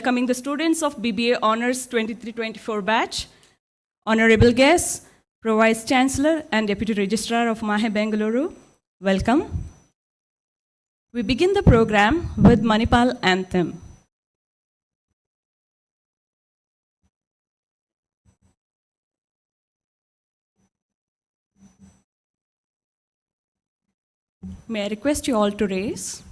Welcoming the students of BBA Honors 23-24 batch, honorable guests, Pro Vice Chancellor and Deputy Registrar of Mahe Bengaluru, welcome. We begin the program with Manipal Anthem. May I request you all to raise?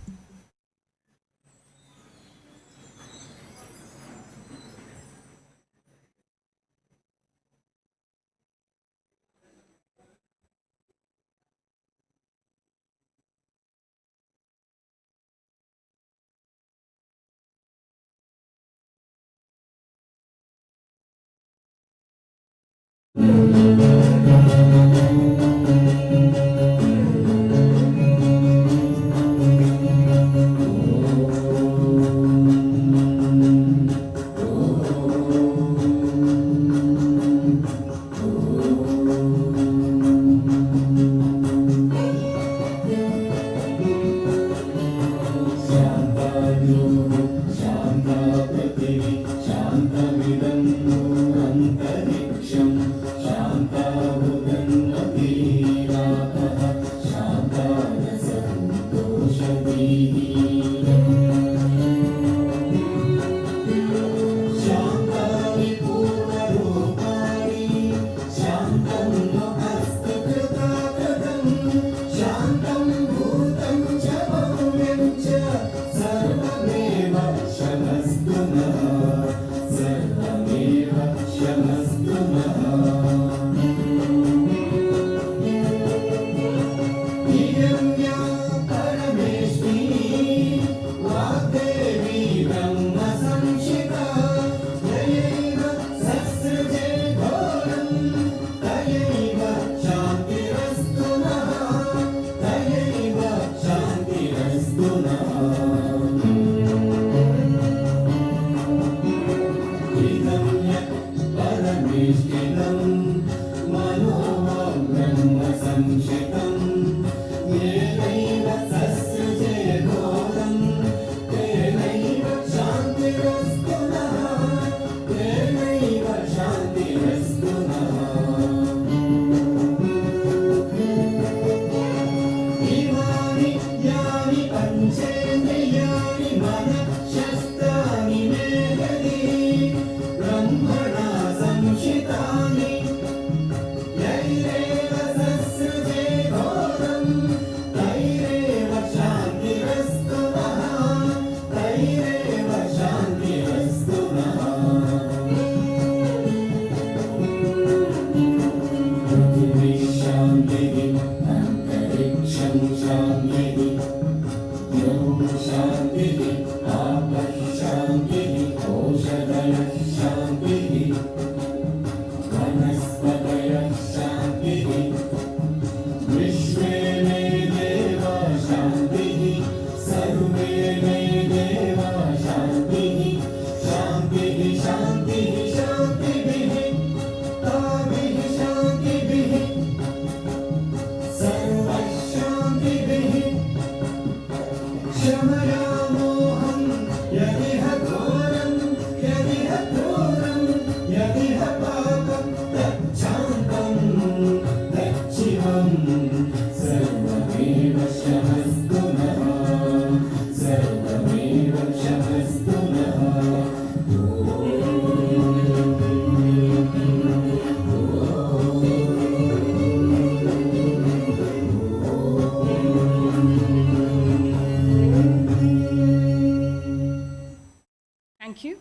Thank you.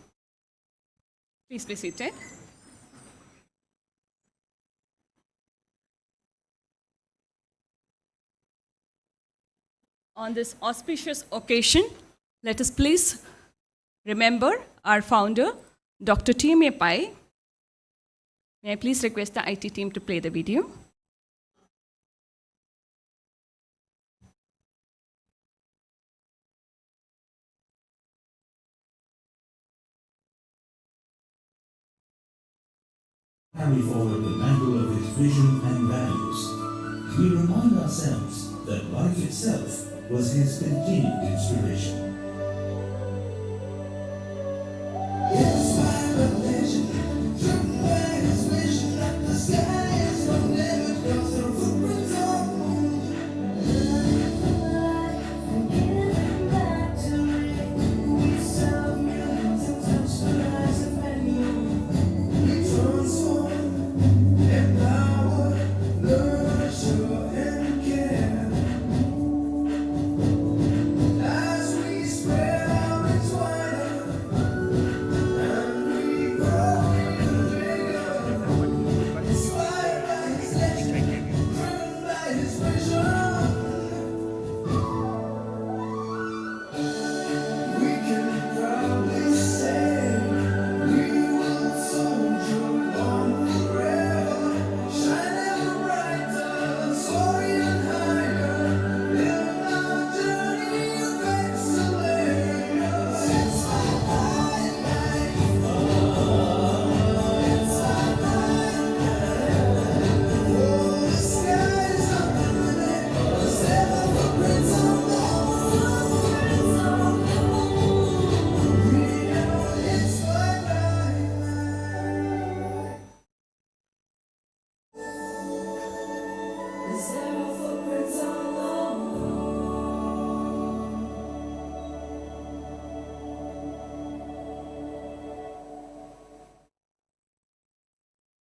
Please be seated. On this auspicious occasion, let us please remember our founder, Dr. TAPMI. May I please request the IT team to play the video? Carry forward the mantle of his vision and values. We remind ourselves that life itself was his continued inspiration.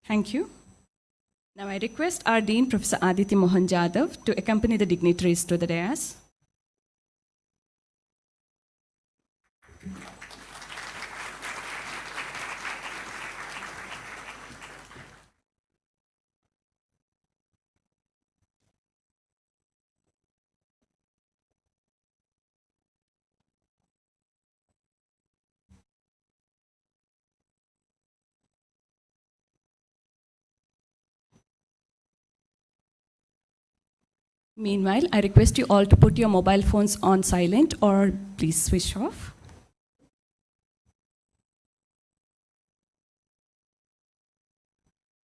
Thank you. Now I request our Dean, Professor Aditi Mohan Jadhav, to accompany the dignitaries to the dais. Meanwhile, I request you all to put your mobile phones on silent or please switch off.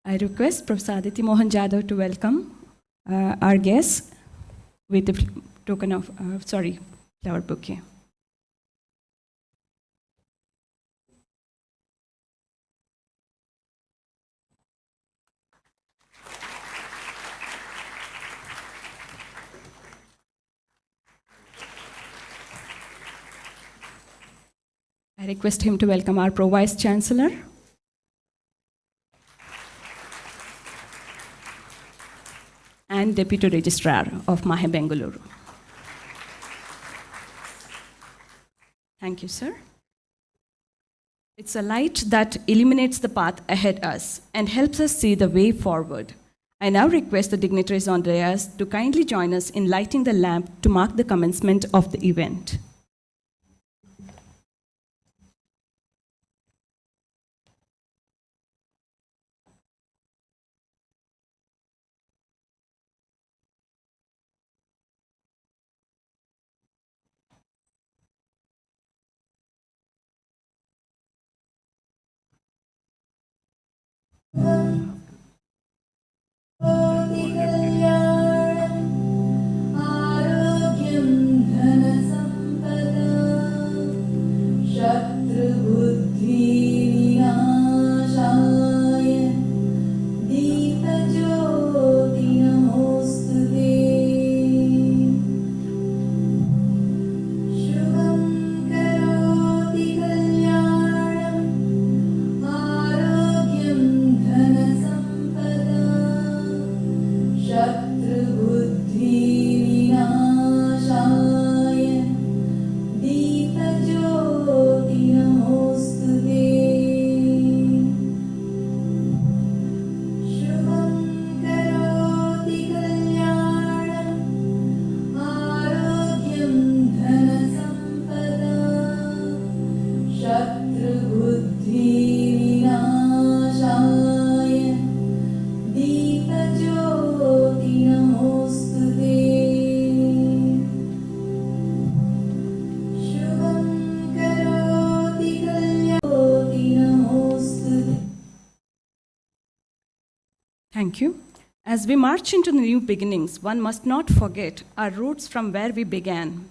I request Professor Aditi Mohan Jadhav to welcome our guests with the token of, flower bouquet. I request him to welcome our Pro Vice Chancellor. And Deputy Registrar of Mahe Bengaluru. Thank you, sir. It's a light that illuminates the path ahead us and helps us see the way forward. I now request the dignitaries on the dais to kindly join us in lighting the lamp to mark the commencement of the event. Thank you. As we march into the new beginnings, one must not forget our roots from where we began.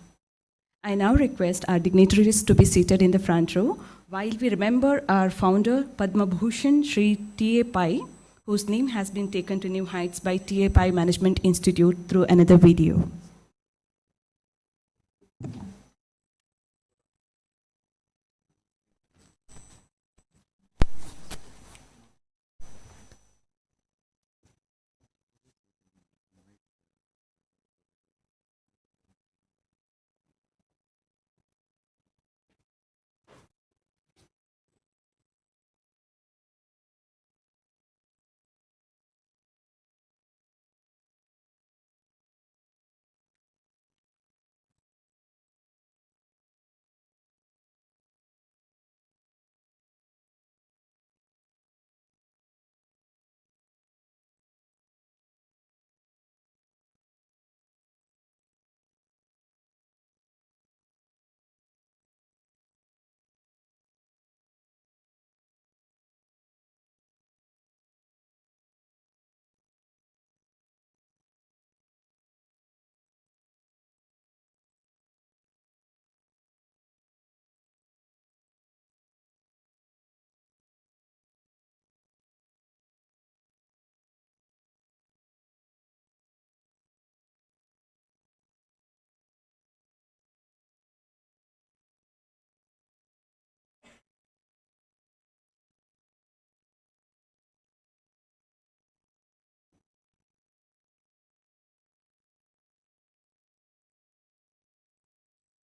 I now request our dignitaries to be seated in the front row while we remember our founder, Padma Bhushan Shri T.A. Pai, whose name has been taken to new heights by T.A. Pai Management Institute through another video.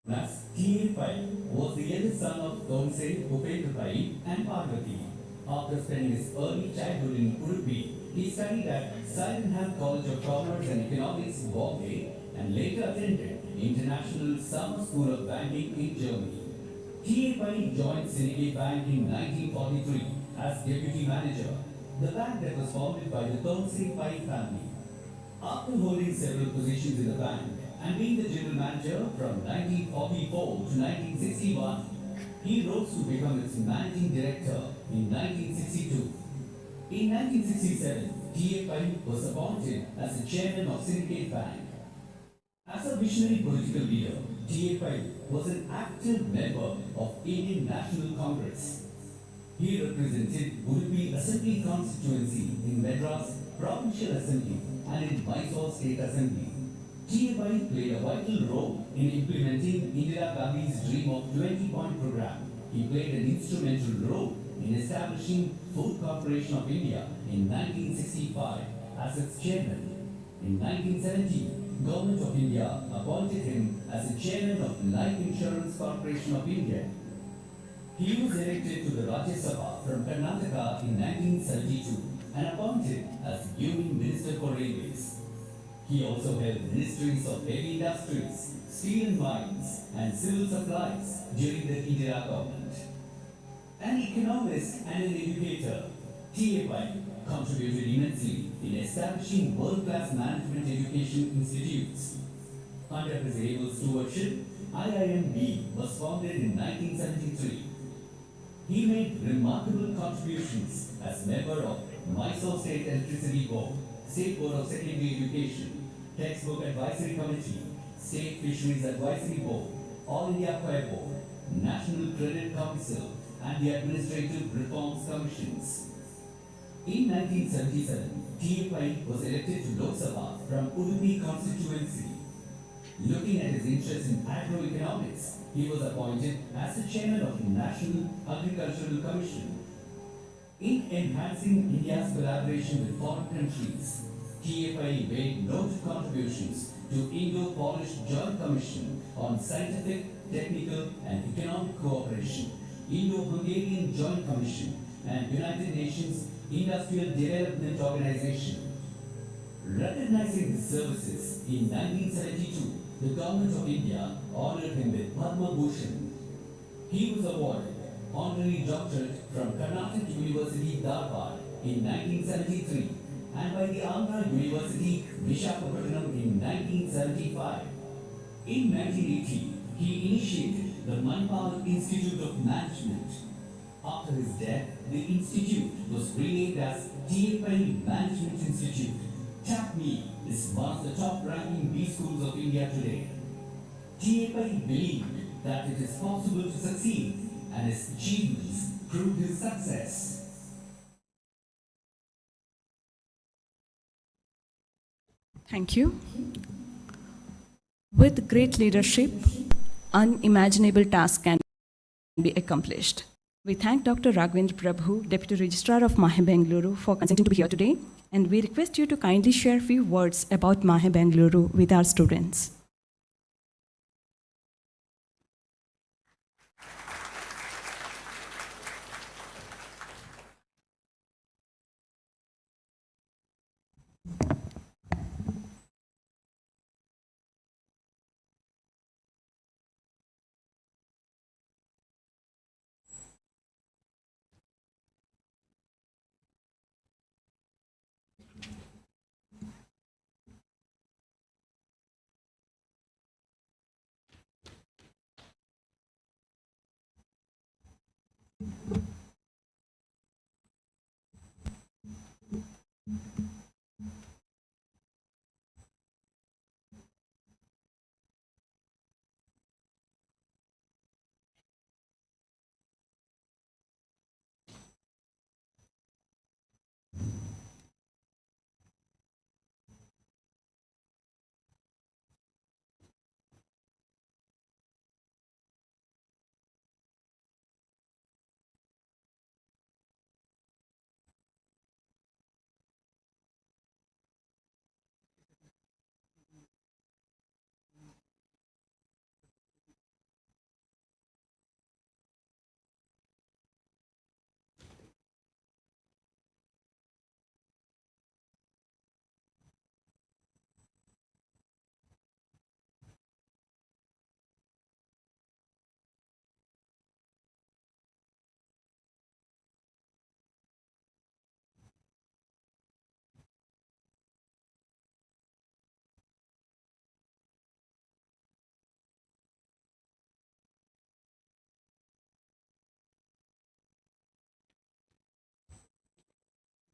Thus, TAPMI was the eldest son of Tonse Upendrapai and Parvati. After spending his early childhood in Udupi, he studied at Sydenham College of Commerce and Economics, Bombay, and later attended International Summer School of Banking in Germany. TAPMI joined Syndicate Bank in 1943 as deputy manager, the bank that was founded by the Tonse Pai family. After holding several positions in the bank and being the general manager from 1944 to 1961, he rose to become its managing director in 1962. In 1967, TAPI was appointed as the chairman of Syndicate Bank. As a visionary political leader, TAPI was an active member of Indian National Congress. He represented Udupi Assembly constituency in Madras Provincial Assembly and in Mysore State Assembly. TAPI played a vital role in implementing Indira Gandhi's Dream of 20-point program. He played an instrumental role in establishing Food Corporation of India in 1965 as its chairman. In 1970, Government of India appointed him as the chairman of Life Insurance Corporation of India. He was elected to the Rajya Sabha from Karnataka in 1972 and appointed as Union Minister for Railways. He also held ministries of heavy industries, steel and mines, and civil supplies during the Indira government. An economist and an educator, TAPI contributed immensely in establishing world-class management education institutes. Under his able stewardship, IIMB was founded in 1973. He made remarkable contributions as member of Mysore State Electricity Board, State Board of Secondary Education, Textbook Advisory Committee, State Fisheries Advisory Board, All India Fair Board, National Credit Council, and the Administrative Reforms Commissions. In 1977, TAPI was elected to Lok Sabha from Udupi constituency. Looking at his interest in agroeconomics, he was appointed as the chairman of the National Agricultural Commission. In enhancing India's collaboration with foreign countries, TAPI made noted contributions to Indo-Polish Joint Commission on Scientific, Technical and Economic Cooperation, Indo-Hungarian Joint Commission, and United Nations Industrial Development Organization. Recognizing his services in 1972, the Government of India honored him with Padma Bhushan. He was awarded honorary doctorate from Karnataka University, Dharwad in 1973 and by the Andhra University, Visakhapatnam in 1975. In 1980, he initiated the Manipal Institute of Management. After his death, the institute was renamed as TAPI Management Institute. TAPMI is one of the top-ranking B schools of India today. TAPI believed that it is possible to succeed, and his achievements proved his success. Thank you. With great leadership, unimaginable tasks can be accomplished. We thank Dr. Raghavendra Prabhu, Deputy Registrar of Mahe Bengaluru, for consenting to be here today, and we request you to kindly share a few words about Mahe Bengaluru with our students.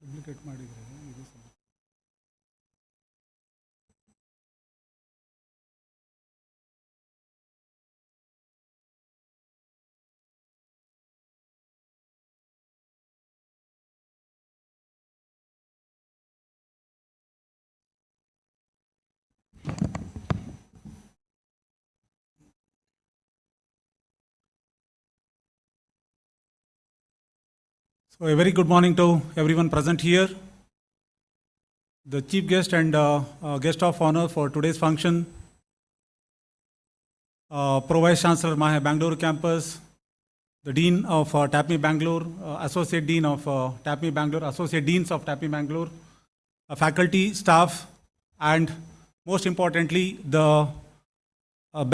Duplicate ಮಾಡಿದರೆ ಇದು So a very good morning to everyone present here. The chief guest and guest of honor for today's function, Pro Vice Chancellor Mahe Bangalore campus, the Dean of TAPMI Bangalore, Associate Dean of TAPMI Bangalore, Associate Deans of TAPMI Bangalore, faculty, staff, and most importantly, the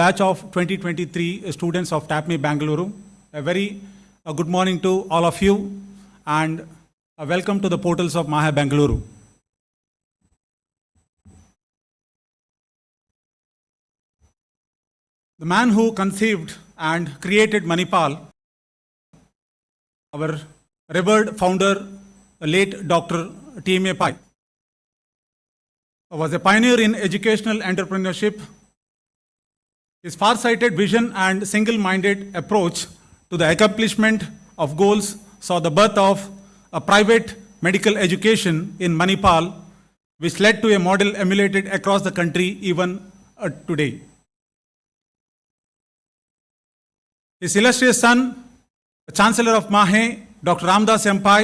batch of 2023 students of TAPMI Bangalore. A very good morning to all of you and welcome to the portals of Mahe Bangalore. The man who conceived and created Manipal, our revered founder, late Dr. TAPMI Pai, was a pioneer in educational entrepreneurship. His far-sighted vision and single-minded approach to the accomplishment of goals saw the birth of a private medical education in Manipal, which led to a model emulated across the country even today. His illustrious son, Chancellor of Mahe, Dr. Ramdas Empai,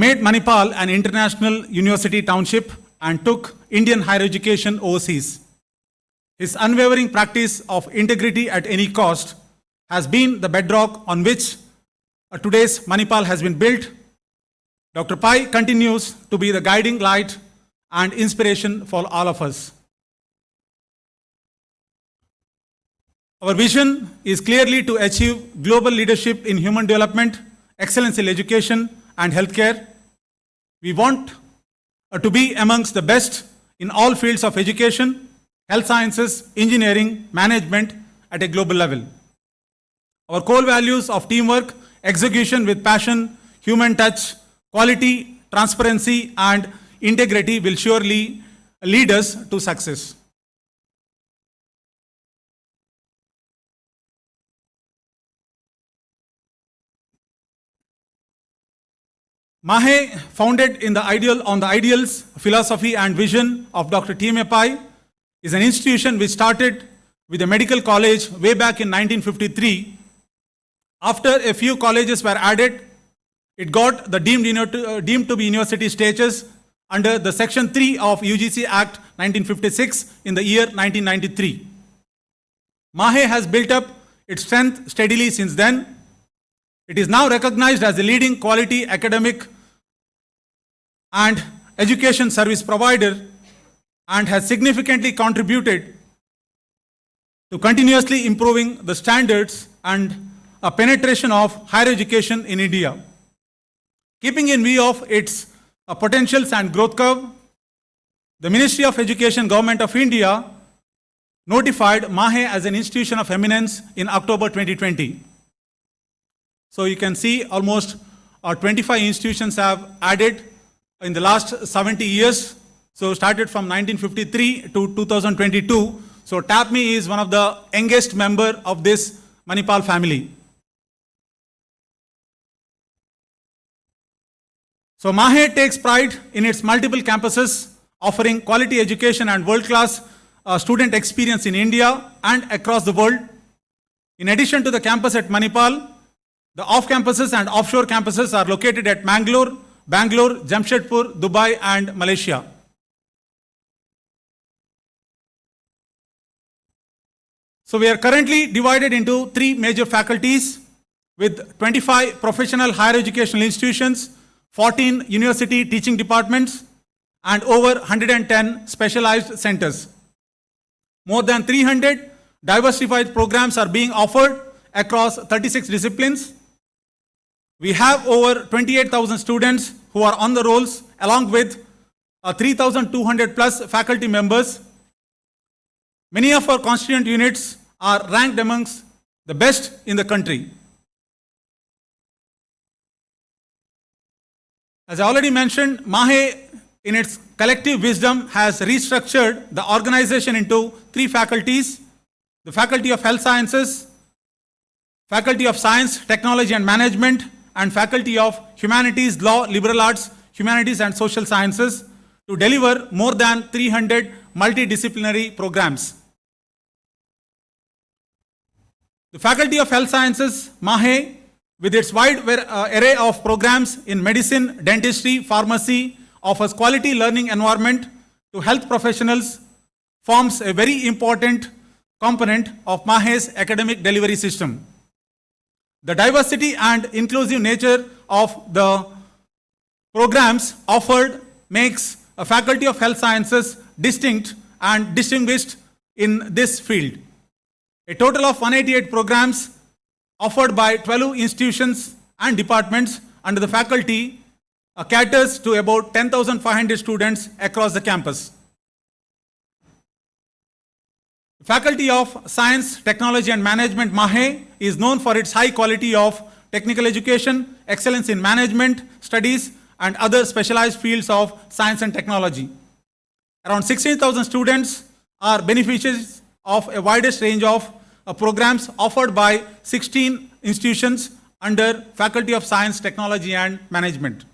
made Manipal an international university township and took Indian higher education overseas. His unwavering practice of integrity at any cost has been the bedrock on which today's Manipal has been built. Dr. Pai continues to be the guiding light and inspiration for all of us. Our vision is clearly to achieve global leadership in human development, excellence in education and healthcare. We want to be amongst the best in all fields of education, health sciences, engineering, management at a global level. Our core values of teamwork, execution with passion, human touch, quality, transparency, and integrity will surely lead us to success. Mahe, founded on the ideals, philosophy, and vision of Dr. TAPMI Pai, is an institution which started with a medical college way back in 1953. After a few colleges were added, it got the deemed to be university status under the Section 3 of UGC Act 1956 in the year 1993. Mahe has built up its strength steadily since then. It is now recognized as a leading quality academic and education service provider and has significantly contributed to continuously improving the standards and a penetration of higher education in India. Keeping in view of its potentials and growth curve, the Ministry of Education, Government of India notified Mahe as an institution of eminence in October 2020. So you can see almost 25 institutions have added in the last 70 years. So started from 1953 to 2022. So TAPMI is one of the youngest member of this Manipal family. So Mahe takes pride in its multiple campuses, offering quality education and world-class student experience in India and across the world. In addition to the campus at Manipal, the off-campuses and offshore campuses are located at Bangalore, Jamshedpur, Dubai, and Malaysia. So we are currently divided into 3 major faculties with 25 professional higher educational institutions, 14 university teaching departments, and over 110 specialized centers. More than 300 diversified programs are being offered across 36 disciplines. We have over 28,000 students who are on the rolls, along with 3,200 plus faculty members. Many of our constituent units are ranked amongst the best in the country. As I already mentioned, MAHE, in its collective wisdom, has restructured the organization into three faculties: the Faculty of Health Sciences, Faculty of Science, Technology and Management, and Faculty of Humanities, Law, Liberal Arts, Humanities and Social Sciences, to deliver more than 300 multidisciplinary programs. The Faculty of Health Sciences, MAHE, with its wide array of programs in medicine, dentistry, pharmacy, offers quality learning environment to health professionals, forms a very important component of MAHE's academic delivery system. The diversity and inclusive nature of the programs offered makes a Faculty of Health Sciences distinct and distinguished in this field. A total of 188 programs offered by 12 institutions and departments under the faculty caters to about 10,500 students across the campus. The Faculty of Science, Technology and Management, MAHE, is known for its high quality of technical education, excellence in management, studies, and other specialized fields of science and technology. Around 16,000 students are beneficiaries of a widest range of programs offered by 16 institutions under Faculty of Science, Technology and Management.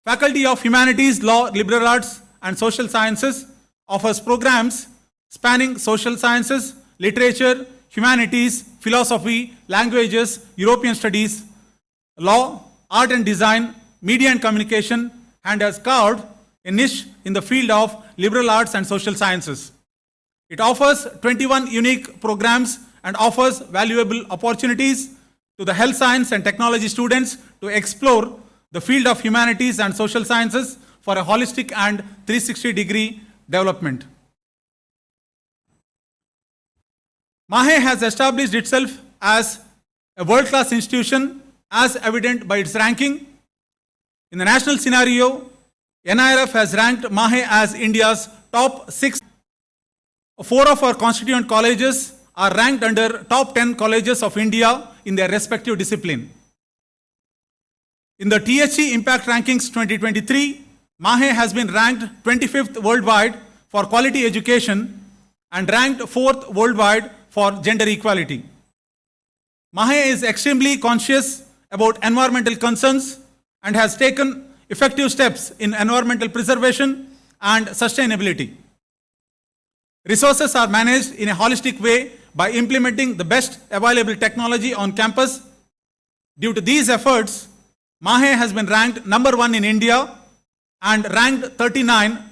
Faculty of Humanities, Law, Liberal Arts and Social Sciences offers programs spanning social sciences, literature, humanities, philosophy, languages, European studies, law, art and design, media and communication, and has carved a niche in the field of liberal arts and social sciences. It offers 21 unique programs and offers valuable opportunities to the health science and technology students to explore the field of humanities and social sciences for a holistic and 360-degree development. MAHE has established itself as a world-class institution as evident by its ranking. In the national scenario, NIRF has ranked MAHE as India's top 6. 4 of our constituent colleges are ranked under top 10 colleges of India in their respective discipline. In the THE Impact Rankings 2023, MAHE has been ranked 25th worldwide for quality education and ranked 4th worldwide for gender equality. MAHE is extremely conscious about environmental concerns and has taken effective steps in environmental preservation and sustainability. Resources are managed in a holistic way by implementing the best available technology on campus. Due to these efforts, MAHE has been ranked number 1 in India and ranked 39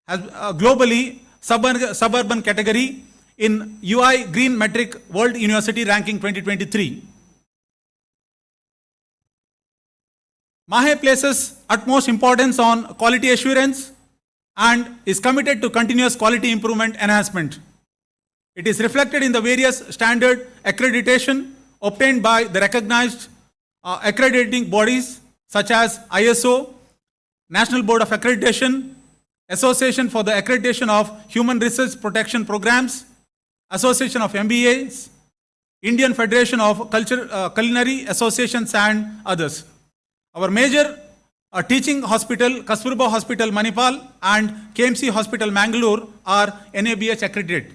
as globally suburban category in UI Green Metric World University Ranking 2023. MAHE places utmost importance on quality assurance and is committed to continuous quality improvement enhancement. It is reflected in the various standard accreditation obtained by the recognized accrediting bodies such as ISO, National Board of Accreditation, Association for the Accreditation of Human Research Protection Programs, Association of MBAs, Indian Federation of Culinary Associations and others. Our major teaching hospital, Kasturba Hospital, Manipal and KMC Hospital, Mangalore are NABH accredited.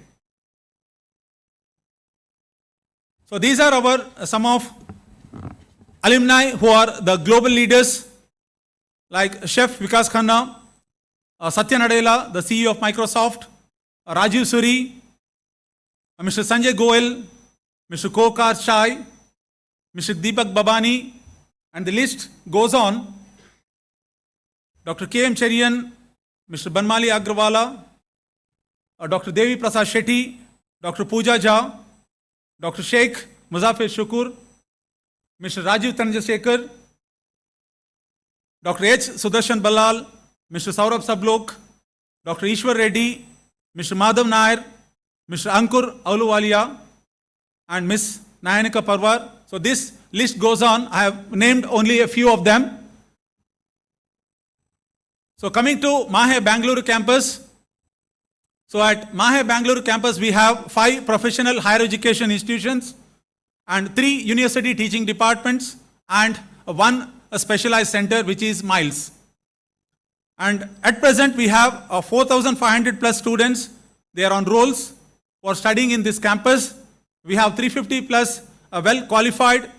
So these are our some of alumni who are the global leaders like Chef Vikas Khanna, Satya Nadella, the CEO of Microsoft, Rajiv Suri, Mr. Sanjay Goel, Mr. Kokar Shai, Mr. Deepak Babani, and the list goes on. Dr. K.M. Cherian, Mr. Banmali Agrawala, Dr. Devi Prasad Shetty, Dr. Pooja Jha, Dr. Sheikh Muzaffar Shukur, Mr. Rajiv Tanjasekhar, Dr. H. Sudarshan Ballal, Mr. Saurabh Sablok, Dr. Ishwar Reddy, Mr. Madhav Nair, Mr. Ankur Auluwalia, and Ms. Nayanika Parwar. So this list goes on. I have named only a few of them. So coming to MAHE Bangalore campus. So at MAHE Bangalore campus, we have 5 professional higher education institutions and 3 university teaching departments and 1 a specialized center which is Miles. And at present we have 4,500 plus students. They are on rolls for studying in this campus. We have 350 plus well qualified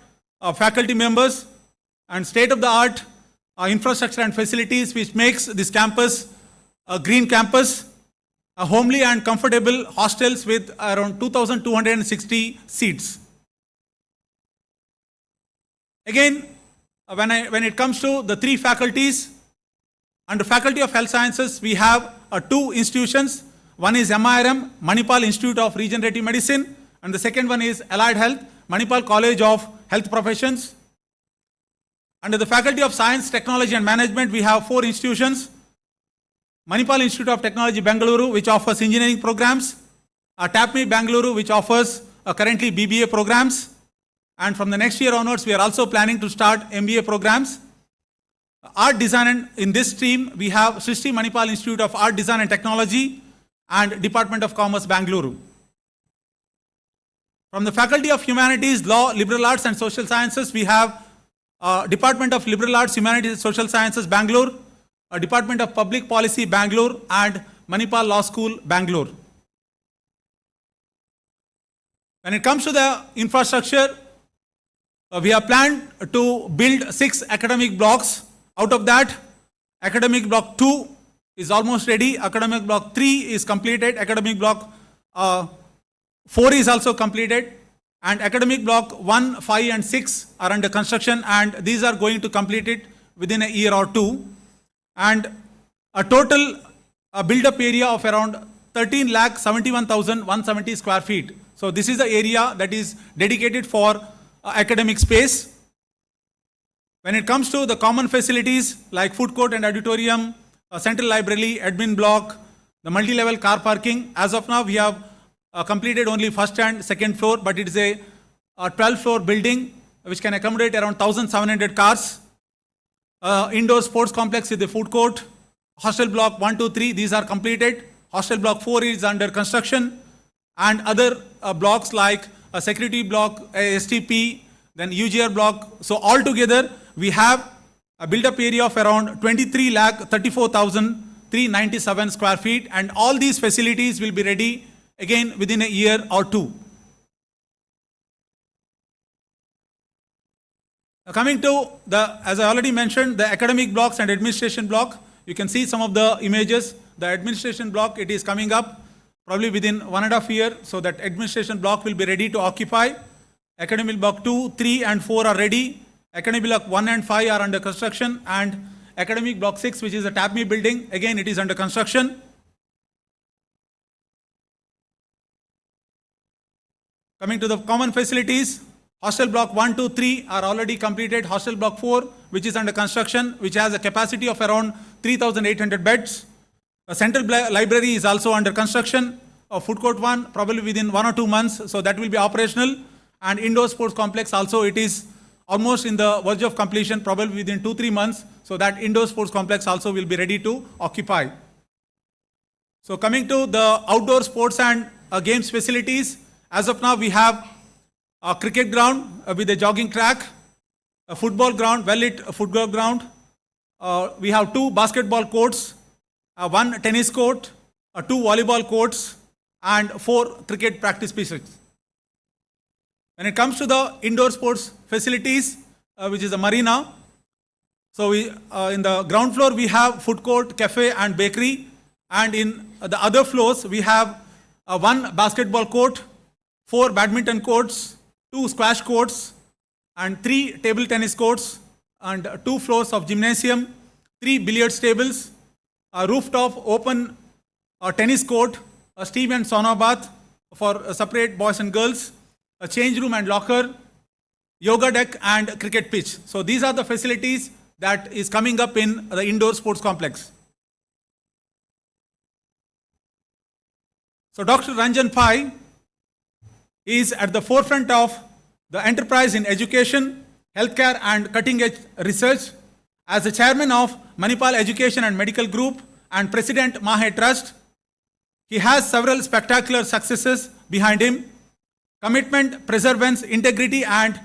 faculty members and state of the art infrastructure and facilities which makes this campus a green campus, a homely and comfortable hostels with around 2,260 seats. Again, when it comes to the three faculties, under Faculty of Health Sciences, we have two institutions. One is MIRM, Manipal Institute of Regenerative Medicine, and the second one is Allied Health, Manipal College of Health Professions. Under the Faculty of Science, Technology and Management, we have four institutions. Manipal Institute of Technology, Bengaluru, which offers engineering programs. TAPMI, Bengaluru, which offers currently BBA programs. And from the next year onwards, we are also planning to start MBA programs. Art Design, and in this stream, we have Srishti Manipal Institute of Art Design and Technology and Department of Commerce, Bengaluru. From the Faculty of Humanities, Law, Liberal Arts and Social Sciences, we have Department of Liberal Arts, Humanities and Social Sciences, Bangalore, Department of Public Policy, Bangalore, and Manipal Law School, Bangalore. When it comes to the infrastructure, we have planned to build 6 academic blocks. Out of that, academic block 2 is almost ready, academic block 3 is completed, academic block 4 is also completed, and academic block 1, 5 and 6 are under construction, and these are going to complete it within a year or two. And a total build-up area of around 13,71,170 square feet. So this is the area that is dedicated for academic space. When it comes to the common facilities like food court and auditorium, central library, admin block, the multi-level car parking, as of now we have completed only first and second floor, but it is a 12-floor building which can accommodate around 1,700 cars. Indoor sports complex with the food court. Hostel block 1, 2, 3, these are completed. Hostel block 4 is under construction. And other blocks like a security block, a STP, then UGR block. So altogether, we have a built-up area of around 23,34,397 square feet, and all these facilities will be ready again within a year or two. Coming to the, as I already mentioned, the academic blocks and administration block, you can see some of the images. The administration block, it is coming up probably within 1.5 years, so that administration block will be ready to occupy. Academic block 2, 3 and 4 are ready. Academic block 1 and 5 are under construction, and academic block 6, which is a TAPMI building, again it is under construction. Coming to the common facilities, hostel block 1, 2, 3 are already completed. Hostel block 4, which is under construction, which has a capacity of around 3,800 beds. A central library is also under construction. A food court 1, probably within 1 or 2 months, so that will be operational. And indoor sports complex also, it is almost in the verge of completion, probably within 2-3 months, so that indoor sports complex also will be ready to occupy. So coming to the outdoor sports and games facilities, as of now we have a cricket ground with a jogging track, a football ground, well-lit football ground. We have 2 basketball courts, 1 tennis court, 2 volleyball courts, and 4 cricket practice pitches. When it comes to the indoor sports facilities, which is a marina, so we in the ground floor we have food court, cafe and bakery, and in the other floors we have 1 basketball court, 4 badminton courts, 2 squash courts, and 3 table tennis courts, and 2 floors of gymnasium, 3 billiards tables, a rooftop open tennis court, a steam and sauna bath for separate boys and girls, a change room and locker, yoga deck and cricket pitch. So these are the facilities that is coming up in the indoor sports complex. So Dr. Ranjan Pai is at the forefront of the enterprise in education, healthcare and cutting-edge research. As the chairman of Manipal Education and Medical Group and President Mahe Trust, he has several spectacular successes behind him. Commitment, perseverance, integrity and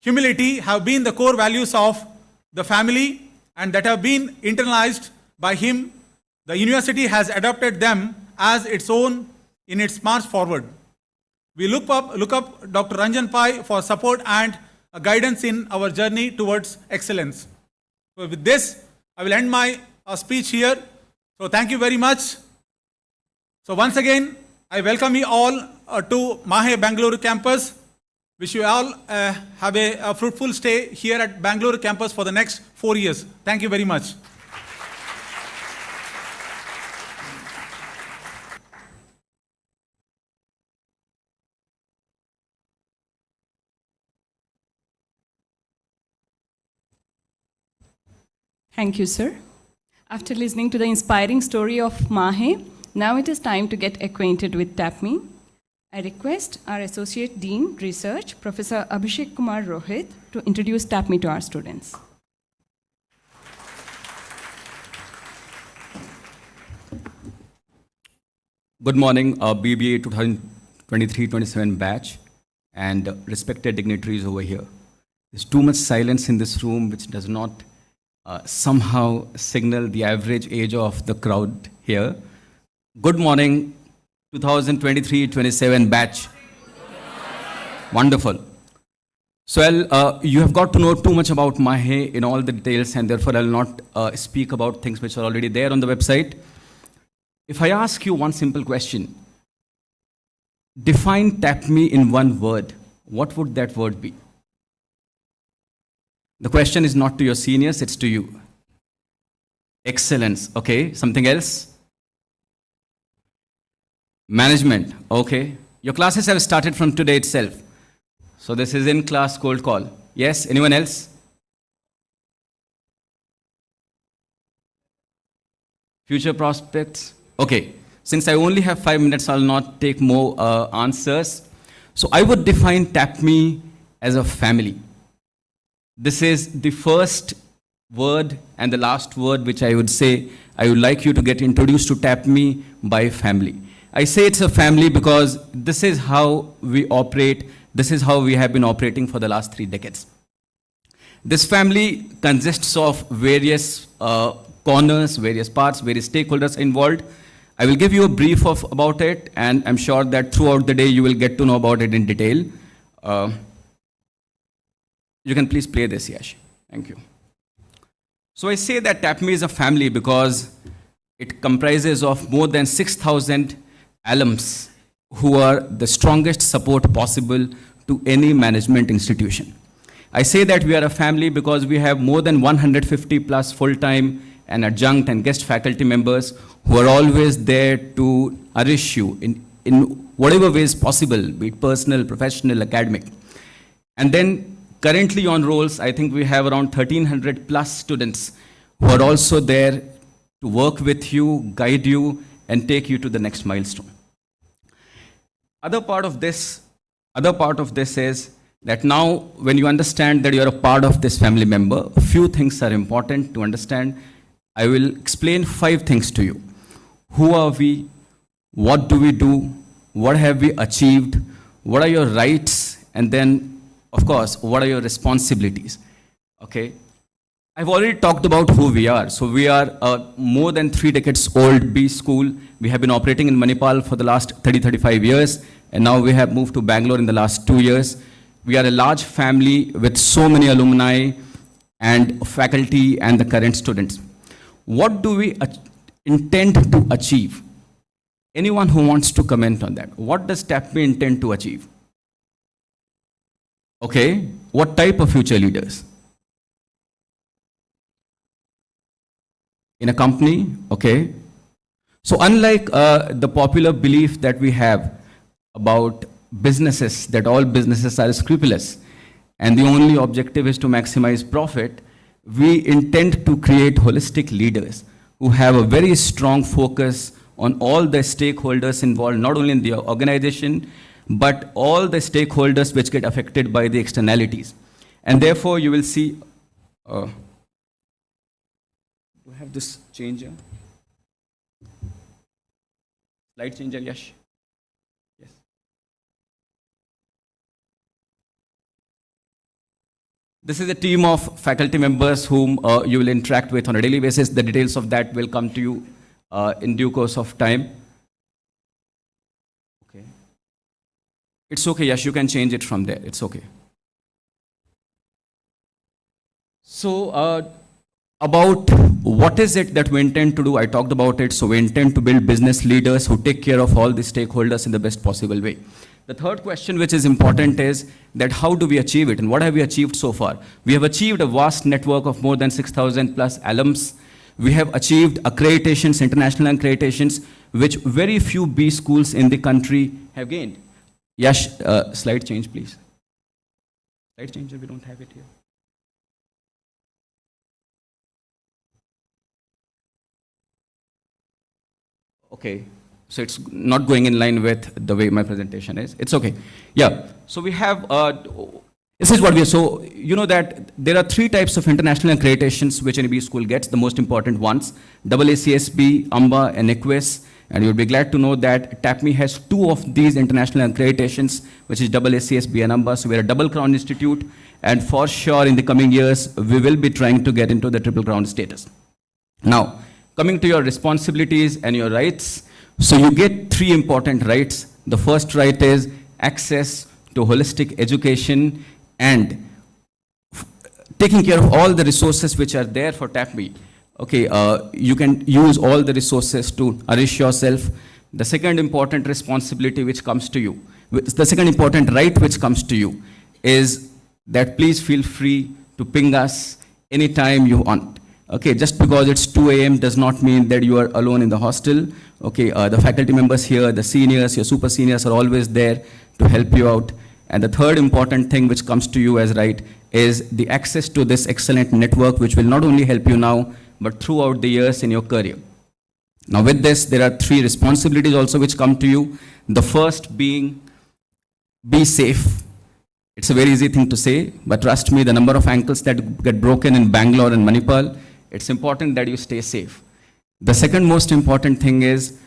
humility have been the core values of the family, and that have been internalized by him. The university has adopted them as its own in its march forward. We look up Dr. Ranjan Pai for support and guidance in our journey towards excellence. So with this, I will end my speech here. So thank you very much. So once again, I welcome you all to Mahe Bangalore campus. Wish you all have a fruitful stay here at Bangalore campus for the next 4 years. Thank you very much. Thank you, sir. After listening to the inspiring story of Mahe, now it is time to get acquainted with TAPMI. I request our Associate Dean, Research, Professor Abhishek Kumar Rohit, to introduce TAPMI to our students. Good morning, BBA 2023-27 batch and respected dignitaries over here. There's too much silence in this room which does not somehow signal the average age of the crowd here. Good morning, 2023-27 batch. Wonderful. So you have got to know too much about Mahe in all the details, and therefore I'll not speak about things which are already there on the website. If I ask you one simple question, define TAPMI in one word, what would that word be? The question is not to your seniors, it's to you. Excellence, okay. Something else? Management, okay. Your classes have started from today itself. So this is in-class cold call. Yes, anyone else? Future prospects? Okay, since I only have 5 minutes, I'll not take more answers. So I would define TAPMI as a family. This is the first word and the last word which I would say I would like you to get introduced to TAPMI by family. I say it's a family because this is how we operate, this is how we have been operating for the last 3 decades. This family consists of various corners, various parts, various stakeholders involved. I will give you a brief about it, and I'm sure that throughout the day you will get to know about it in detail. You can please play this, Yash. Thank you. So I say that TAPMI is a family because it comprises of more than 6,000 alums who are the strongest support possible to any management institution. I say that we are a family because we have more than 150 plus full-time and adjunct and guest faculty members who are always there to nourish you in whatever ways possible, be it personal, professional, academic. And then currently on rolls, I think we have around 1,300 plus students who are also there to work with you, guide you, and take you to the next milestone. Other part of this is that now when you understand that you are a part of this family member, a few things are important to understand. I will explain 5 things to you. Who are we? What do we do? What have we achieved? What are your rights? And then, of course, what are your responsibilities? Okay. I've already talked about who we are. So we are a more than 3 decades old B school. We have been operating in Manipal for the last 35 years. And now we have moved to Bangalore in the last 2 years. We are a large family with so many alumni and faculty and the current students. What do we intend to achieve? Anyone who wants to comment on that? What does TAPMI intend to achieve? Okay, what type of future leaders? In a company, okay. So unlike the popular belief that we have about businesses, that all businesses are scrupulous and the only objective is to maximize profit, we intend to create holistic leaders who have a very strong focus on all the stakeholders involved, not only in the organization, but all the stakeholders which get affected by the externalities. And therefore, you will see, do I have this changer? Slide changer, Yash? Yes. This is a team of faculty members whom you will interact with on a daily basis. The details of that will come to you in due course of time. Okay. It's okay, Yash, you can change it from there. It's okay. So, about what is it that we intend to do, I talked about it. So, we intend to build business leaders who take care of all the stakeholders in the best possible way. The third question, which is important, is that how do we achieve it and what have we achieved so far? We have achieved a vast network of more than 6,000 plus alums. We have achieved accreditations, international accreditations, which very few B schools in the country have gained. Yash, slide change, please. Slide change, we don't have it here. Okay, so it's not going in line with the way my presentation is. It's okay. Yeah, so we have, this is what we are, so you know that there are three types of international accreditations which any B school gets, the most important ones, AACSB, AMBA, and EQUIS. And you'll be glad to know that TAPMI has two of these international accreditations, which is AACSB and AMBA. So we're a double crown institute, and for sure in the coming years, we will be trying to get into the triple crown status. Now, coming to your responsibilities and your rights, so you get three important rights. The first right is access to holistic education and taking care of all the resources which are there for TAPMI. Okay, you can use all the resources to nourish yourself. The second important responsibility which comes to you, the second important right which comes to you is that please feel free to ping us anytime you want. Okay, just because it's 2 a.m. does not mean that you are alone in the hostel. Okay, the faculty members here, the seniors, your super seniors are always there to help you out. And the third important thing which comes to you as right is the access to this excellent network which will not only help you now, but throughout the years in your career. Now with this, there are three responsibilities also which come to you. The first being, be safe. It's a very easy thing to say, but trust me, the number of ankles that get broken in Bangalore and Manipal, it's important that you stay safe. The second most important thing is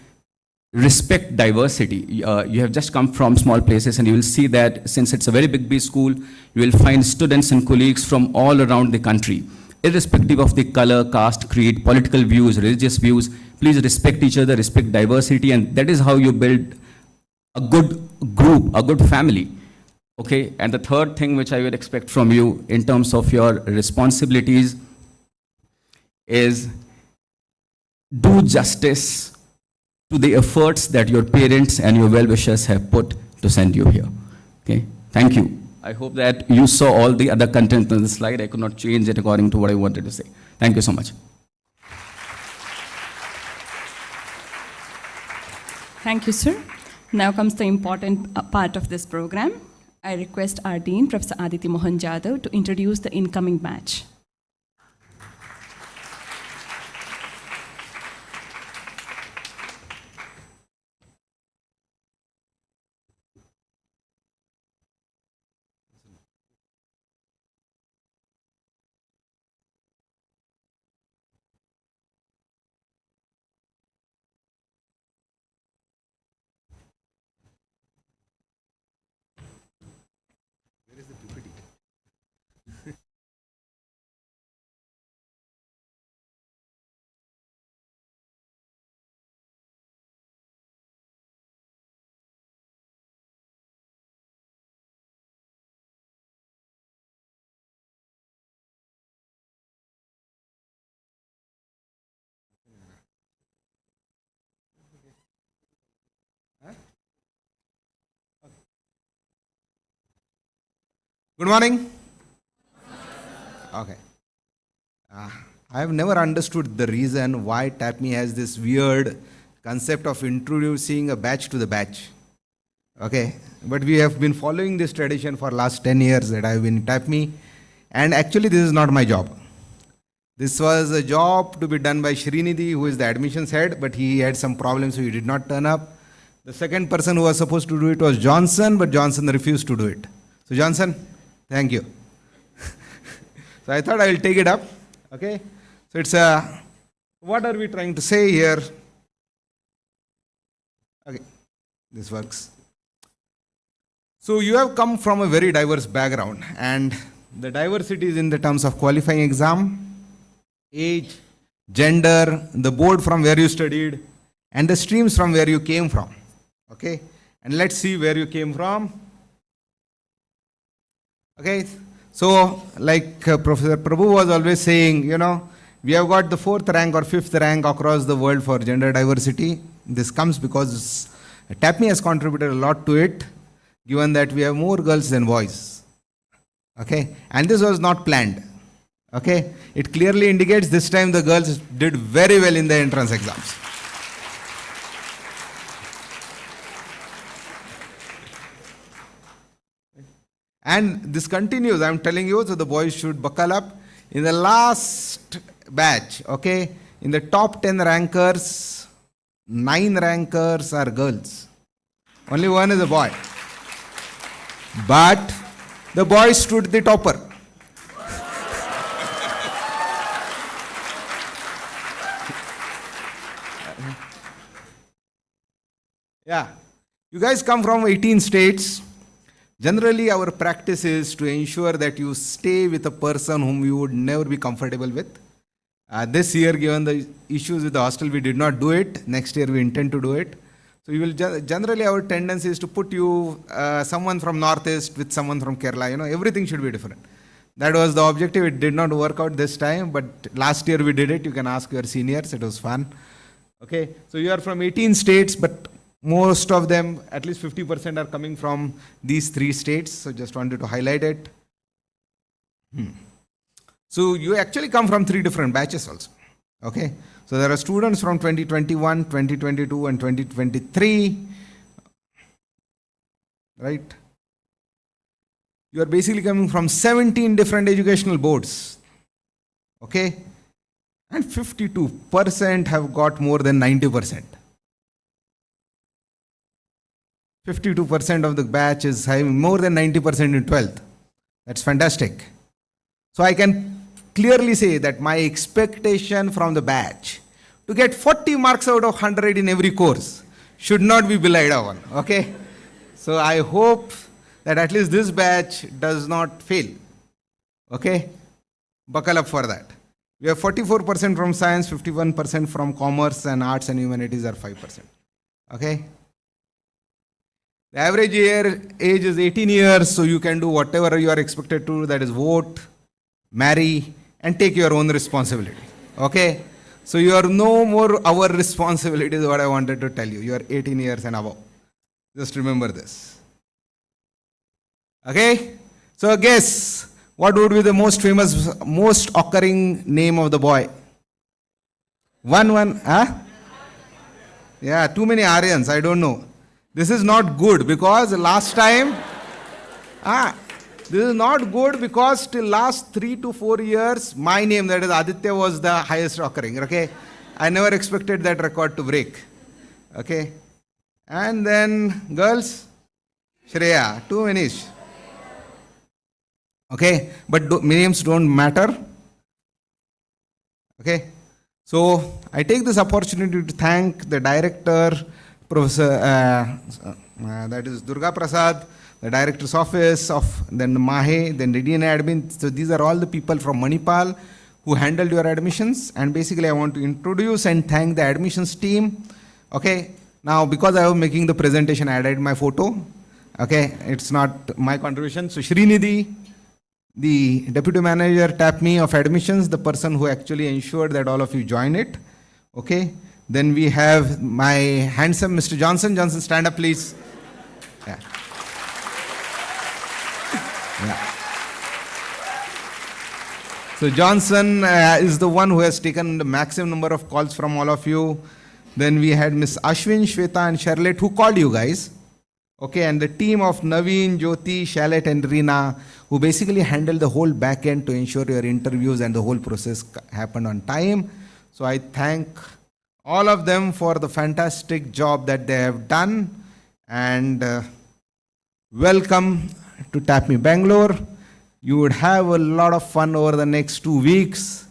respect diversity. You have just come from small places and you will see that since it's a very big B school, you will find students and colleagues from all around the country. Irrespective of the color, caste, creed, political views, religious views, please respect each other, respect diversity, and that is how you build a good group, a good family. Okay, and the third thing which I would expect from you in terms of your responsibilities is do justice to the efforts that your parents and your well-wishers have put to send you here. Okay, thank you. I hope that you saw all the other content on the slide. I could not change it according to what I wanted to say. Thank you so much. Thank you, sir. Now comes the important part of this program. I request our Dean, Professor Aditi Mohan Jadhav, to introduce the incoming batch. Good morning. Okay. I have never understood the reason why TAPMI has this weird concept of introducing a batch to the batch. Okay. But we have been following this tradition for last 10 years that I have been in TAPMI. And actually this is not my job. This was a job to be done by Srinidhi, who is the admissions head, but he had some problems, so he did not turn up. The second person who was supposed to do it was Johnson, but Johnson refused to do it. So Johnson, thank you. So I thought I will take it up. Okay. So it's a, what are we trying to say here? Okay. This works. So you have come from a very diverse background, and The diversity is in the terms of qualifying exam, age, gender, the board from where you studied, and the streams from where you came from. Okay, and let's see where you came from. Okay, so like Professor Prabhu was always saying, you know, we have got the 4th rank or 5th rank across the world for gender diversity. This comes because TAPMI has contributed a lot to it, given that we have more girls than boys. Okay, and this was not planned. Okay, it clearly indicates this time the girls did very well in the entrance exams. And this continues, I'm telling you, so the boys should buckle up. In the last batch, okay, in the top 10 rankers, 9 rankers are girls. Only 1 is a boy. But the boy stood the topper. Yeah. You guys come from 18 states. Generally, our practice is to ensure that you stay with a person whom you would never be comfortable with. This year, given the issues with the hostel, we did not do it. Next year, we intend to do it. So, we will generally, our tendency is to put you someone from Northeast with someone from Kerala. You know, everything should be different. That was the objective. It did not work out this time, but last year we did it. You can ask your seniors. It was fun. Okay, so you are from 18 states, but most of them, at least 50% are coming from these 3 states. So just wanted to highlight it. So you actually come from 3 different batches also. Okay. So there are students from 2021, 2022 and 2023. Right. You are basically coming from 17 different educational boards. Okay. And 52% have got more than 90%. 52% of the batch is having more than 90% in 12th. That's fantastic. So I can clearly say that my expectation from the batch to get 40 marks out of 100 in every course should not be below 1. Okay? So I hope that at least this batch does not fail. Okay? Buckle up for that. We have 44% from science, 51% from commerce, and arts and humanities are 5%. Okay? The average age is 18 years, so you can do whatever you are expected to, that is vote, marry, and take your own responsibility. Okay? So you are no more our responsibility is what I wanted to tell you. You are 18 years and above. Just remember this. Okay? So guess, what would be the most famous, most occurring name of the boy? Huh? Yeah, too many Aryans, I don't know. This is not good because last time, this is not good because till last 3 to 4 years, my name, that is Aditya, was the highest occurring. Okay, I never expected that record to break. Okay, and then girls, Shreya, too many. Okay, but names don't matter. Okay, so I take this opportunity to thank the director, Professor, that is Durga Prasad, the director's office of then Mahe, then the DNA admin. So these are all the people from Manipal who handled your admissions. And basically I want to introduce and thank the admissions team. Okay, now because I was making the presentation, I added my photo. Okay, it's not my contribution. So Srinidhi, the deputy manager TAPMI of admissions, the person who actually ensured that all of you join it. Okay. Then we have my handsome Mr. Johnson. Johnson, stand up, please. Yeah. Yeah. So Johnson is the one who has taken the maximum number of calls from all of you. Then we had Miss Ashwin, Shweta and Charlotte who called you guys. Okay, and the team of Naveen, Jyoti, Charlotte and Reena who basically handled the whole back end to ensure your interviews and the whole process happened on time. So I thank all of them for the fantastic job that they have done, and welcome to TAPMI Bangalore. You would have a lot of fun over the next 2 weeks.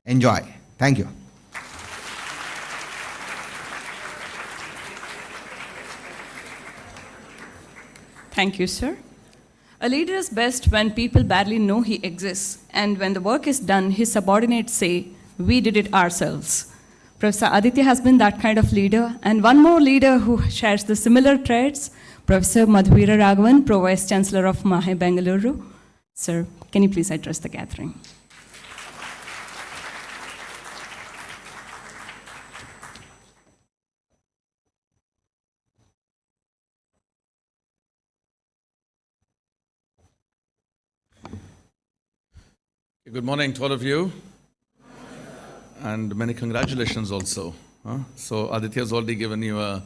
Enjoy. Thank you. Thank you, sir. A leader is best when people barely know he exists, and when the work is done, his subordinates say, "We did it ourselves." Professor Aditya has been that kind of leader, and one more leader who shares the similar traits, Professor Madhuvira Raghavan, Pro Vice Chancellor of MAHE Bengaluru. Sir, can you please address the gathering? Good morning to all of you, and many congratulations also. So Aditya has already given you a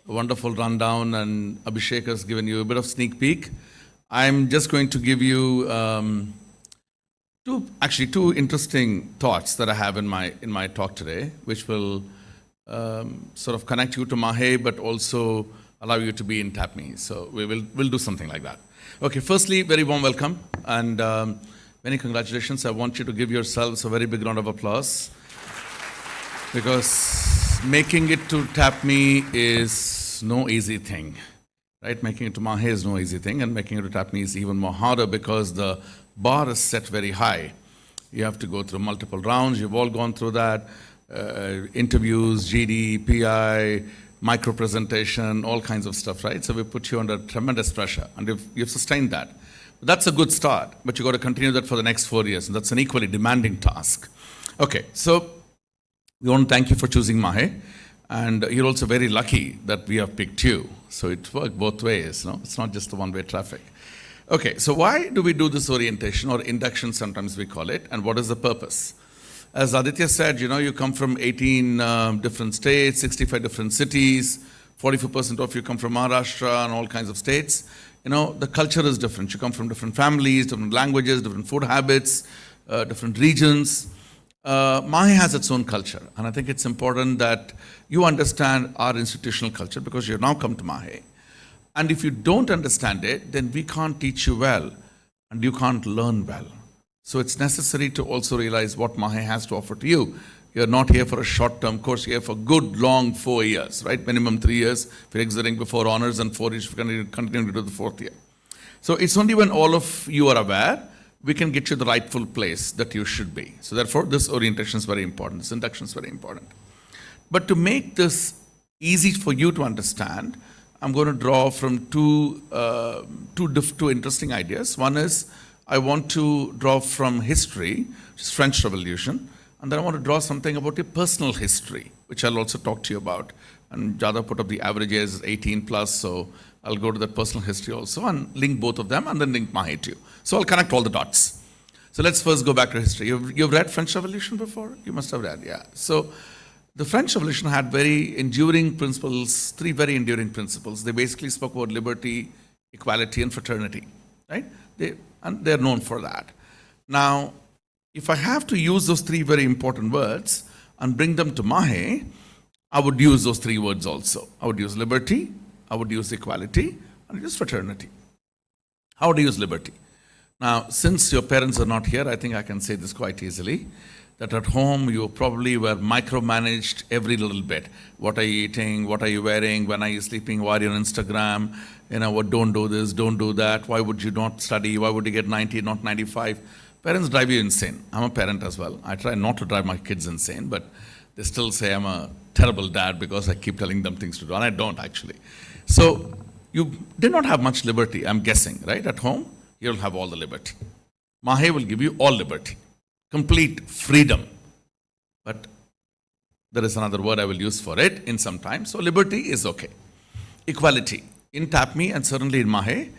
wonderful rundown, and Abhishek has given you a bit of sneak peek. I'm just going to give you two interesting thoughts that I have in my talk today, which will sort of connect you to MAHE, but also allow you to be in TAPMI. So we'll do something like that. Okay, firstly, very warm welcome, and many congratulations. I want you to give yourselves a very big round of applause, because making it to TAPMI is no easy thing, right? Making it to MAHE is no easy thing, and making it to TAPMI is even more harder because the bar is set very high. You have to go through multiple rounds. You've all gone through that. Interviews, GD, PI, micro presentation, all kinds of stuff, right? So we put you under tremendous pressure, and you've sustained that. That's a good start, but you've got to continue that for the next 4 years, and that's an equally demanding task. Okay, so we want to thank you for choosing MAHE, and you're also very lucky that we have picked you. So it worked both ways, no? It's not just the one-way traffic. Okay, so why do we do this orientation, or induction sometimes we call it, and what is the purpose? As Aditya said, you come from 18 different states, 65 different cities, 44% of you come from Maharashtra and all kinds of states. The culture is different. You come from different families, different languages, different food habits, different regions. MAHE has its own culture, and I think it's important that you understand our institutional culture, because you've now come to MAHE. And if you don't understand it, then we can't teach you well, and you can't learn well. So it's necessary to also realize what MAHE has to offer to you. You're not here for a short-term course. You're here for good, long 4 years, right? Minimum 3 years if you're exiting before honors, and 4 years if you're continuing to do the 4th year. So it's only when all of you are aware, we can get you the rightful place that you should be. So therefore, this orientation is very important. This induction is very important. But to make this easy for you to understand, I'm going to draw from two interesting ideas. One is, I want to draw from history, which is French Revolution. And then I want to draw something about your personal history, which I'll also talk to you about. And Jada put up the average age is 18 plus, so I'll go to that personal history also and link both of them, and then link MAHE to you. So I'll connect all the dots. So let's first go back to history. You've read French Revolution before? You must have read, yeah. So the French Revolution had very enduring principles, 3 very enduring principles. They basically spoke about liberty, equality, and fraternity, right? They're known for that. Now, if I have to use those 3 very important words and bring them to MAHE, I would use those 3 words also. I would use liberty, I would use equality, and I would use fraternity. How would I use liberty? Now, since your parents are not here, I think I can say this quite easily, that at home you probably were micromanaged every little bit. What are you eating? What are you wearing? When are you sleeping? Why are you on Instagram? What, don't do this, don't do that. Why would you not study? Why would you get 90, not 95? Parents drive you insane. I'm a parent as well. I try not to drive my kids insane, but they still say I'm a terrible dad because I keep telling them things to do, and I don't actually. So you did not have much liberty, I'm guessing, right? At home, you'll have all the liberty. MAHE will give you all liberty, complete freedom. But there is another word I will use for it in some time. So liberty is okay. Equality. In TAPMI and certainly in MAHE,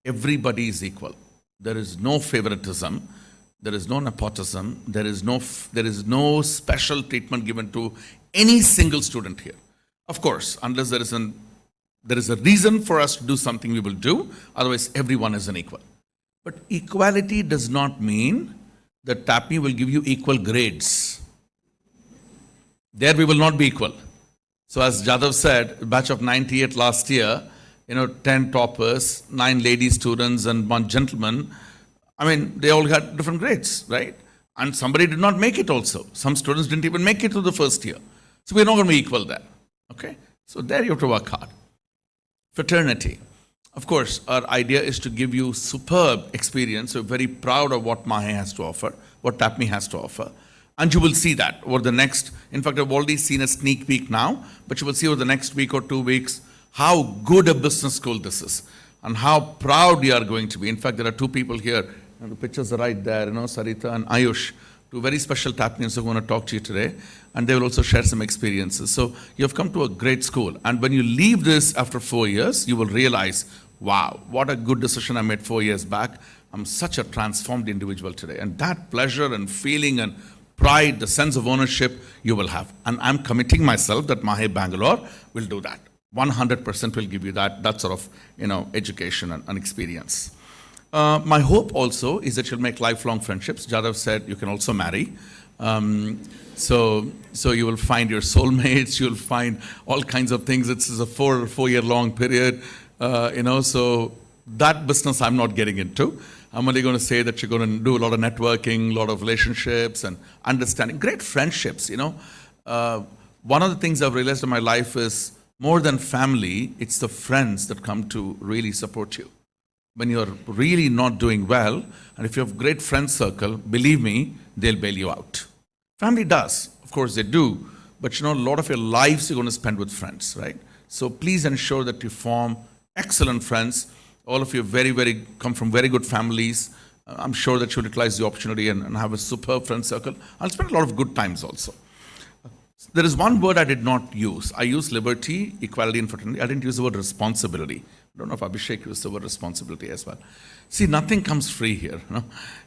everybody is equal. There is no favoritism. There is no nepotism. There is no special treatment given to any single student here. Of course, unless there is a reason for us to do something, we will do. Otherwise, everyone is an equal. But equality does not mean that TAPMI will give you equal grades. There we will not be equal. So as Jadhav said, a batch of 98 last year, 10 toppers, 9 lady students and 1 gentleman. They all had different grades, right? And somebody did not make it also. Some students didn't even make it to the first year. So we're not going to be equal there, okay? So there you have to work hard. Fraternity. Of course, our idea is to give you superb experience. We're very proud of what Mahe has to offer, what TAPMI has to offer. And you will see that over the next, in fact, I've already seen a sneak peek now, but you will see over the next week or 2 weeks how good a business school this is and how proud we are going to be. In fact, there are 2 people here, and the pictures are right there, Sarita and Ayush, 2 very special TAPMians who are going to talk to you today, and they will also share some experiences. So you have come to a great school, and when you leave this after 4 years, you will realize, wow, what a good decision I made 4 years back. I'm such a transformed individual today. And that pleasure and feeling and pride, the sense of ownership you will have. And I'm committing myself that Mahe Bangalore will do that. 100% will give you that sort of, education and experience. My hope also is that you'll make lifelong friendships. Jadav said you can also marry. So you will find your soulmates, you'll find all kinds of things. It's a 4-year long period, so that business I'm not getting into. I'm only going to say that you're going to do a lot of networking, a lot of relationships and understanding, great friendships, One of the things I've realized in my life is more than family, it's the friends that come to really support you. When you're really not doing well, and if you have a great friend circle, believe me, they'll bail you out. Family does, of course they do, but a lot of your lives you're going to spend with friends, right? So please ensure that you form excellent friends. All of you come from very good families. I'm sure that you'll utilize the opportunity and have a superb friend circle. I'll spend a lot of good times also. There is one word I did not use. I used liberty, equality, and fraternity. I didn't use the word responsibility. I don't know if Abhishek used the word responsibility as well. See, nothing comes free here.